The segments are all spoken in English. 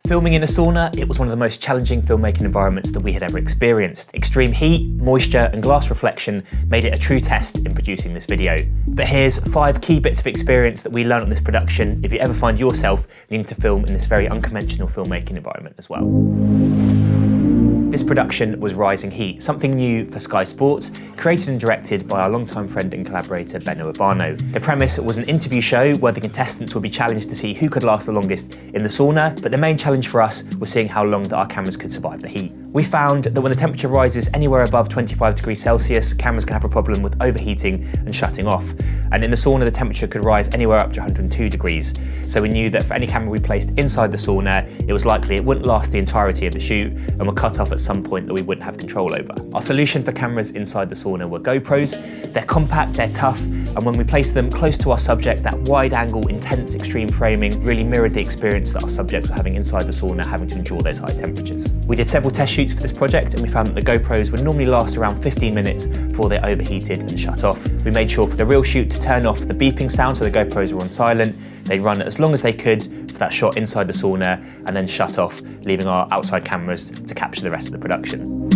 Filming in a sauna, it was one of the most challenging filmmaking environments that we had ever experienced. Extreme heat, moisture, and glass reflection made it a true test in producing this video. But here's 5 key bits of experience that we learned on this production if you ever find yourself needing to film in this very unconventional filmmaking environment as well. This production was Rising Heat, something new for Sky Sports, created and directed by our longtime friend and collaborator Ben&Jack. The premise was an interview show where the contestants would be challenged to see who could last the longest in the sauna, but the main challenge for us was seeing how long that our cameras could survive the heat. We found that when the temperature rises anywhere above 25 degrees Celsius, cameras can have a problem with overheating and shutting off. And in the sauna, the temperature could rise anywhere up to 102 degrees. So we knew that for any camera we placed inside the sauna, it was likely it wouldn't last the entirety of the shoot and would cut off at some point that we wouldn't have control over. Our solution for cameras inside the sauna were GoPros. They're compact, they're tough, and when we placed them close to our subject, that wide angle, intense extreme framing really mirrored the experience that our subjects were having inside the sauna, having to endure those high temperatures. We did several test shoots for this project, and we found that the GoPros would normally last around 15 minutes before they overheated and shut off. We made sure for the real shoot to turn off the beeping sound so the GoPros were on silent. They'd run as long as they could for that shot inside the sauna and then shut off, leaving our outside cameras to capture the rest of the production.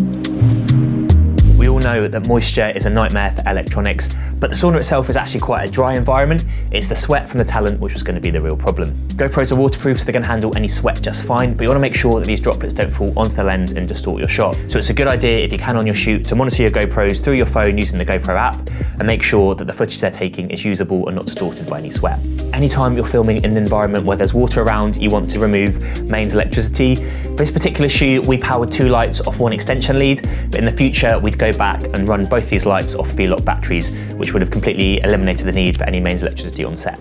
We all know that moisture is a nightmare for electronics, but the sauna itself is actually quite a dry environment. It's the sweat from the talent which was going to be the real problem. GoPros are waterproof, so they're going to handle any sweat just fine, but you want to make sure that these droplets don't fall onto the lens and distort your shot. So it's a good idea, if you can on your shoot, to monitor your GoPros through your phone using the GoPro app and make sure that the footage they're taking is usable and not distorted by any sweat. Anytime you're filming in an environment where there's water around, you want to remove mains electricity. For this particular shoot, we powered 2 lights off one extension lead, but in the future, we'd go back and run both these lights off V-Lock batteries, which would have completely eliminated the need for any mains electricity on set.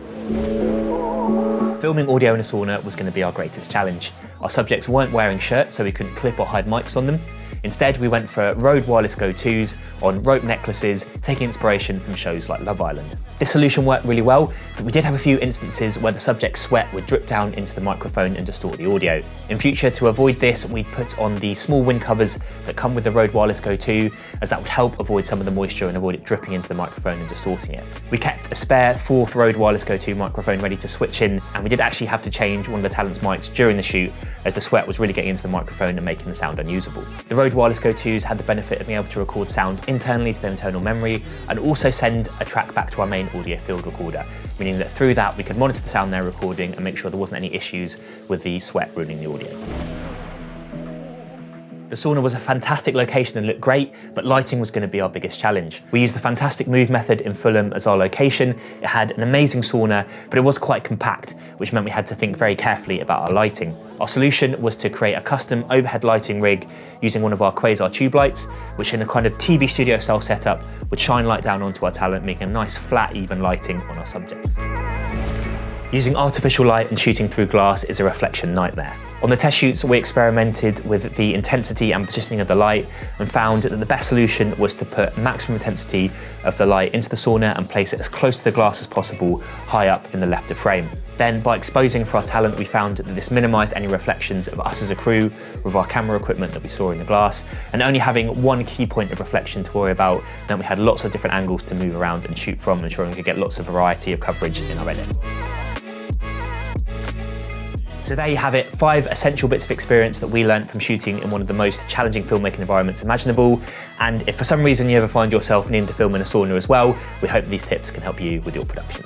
Filming audio in a sauna was going to be our greatest challenge. Our subjects weren't wearing shirts, so we couldn't clip or hide mics on them. Instead, we went for Rode wireless go-tos on rope necklaces, taking inspiration from shows like Love Island. This solution worked really well, but we did have a few instances where the subject's sweat would drip down into the microphone and distort the audio. In future, to avoid this, we put on the small wind covers that come with the Rode wireless go-to, as that would help avoid some of the moisture and avoid it dripping into the microphone and distorting it. We kept a spare 4th Rode wireless go-to microphone ready to switch in, and we did actually have to change one of the talent's mics during the shoot, as the sweat was really getting into the microphone and making the sound unusable. The Rode wireless go-tos had the benefit of being able to record sound internally to their internal memory and also send a track back to our main audio field recorder, meaning that through that we could monitor the sound they're recording and make sure there wasn't any issues with the sweat ruining the audio. The sauna was a fantastic location and looked great, but lighting was going to be our biggest challenge. We used the fantastic move method in Fulham as our location. It had an amazing sauna, but it was quite compact, which meant we had to think very carefully about our lighting. Our solution was to create a custom overhead lighting rig using one of our Quasar tube lights, which in a kind of TV studio style setup would shine light down onto our talent, making a nice flat, even lighting on our subjects. Using artificial light and shooting through glass is a reflection nightmare. On the test shoots, we experimented with the intensity and positioning of the light and found that the best solution was to put maximum intensity of the light into the sauna and place it as close to the glass as possible, high up in the left of frame. Then, by exposing for our talent, we found that this minimised any reflections of us as a crew with our camera equipment that we saw in the glass, and only having one key point of reflection to worry about meant we had lots of different angles to move around and shoot from, ensuring we could get lots of variety of coverage in our edit. So there you have it, 5 essential bits of experience that we learned from shooting in one of the most challenging filmmaking environments imaginable. And if for some reason you ever find yourself needing to film in a sauna as well, we hope these tips can help you with your production.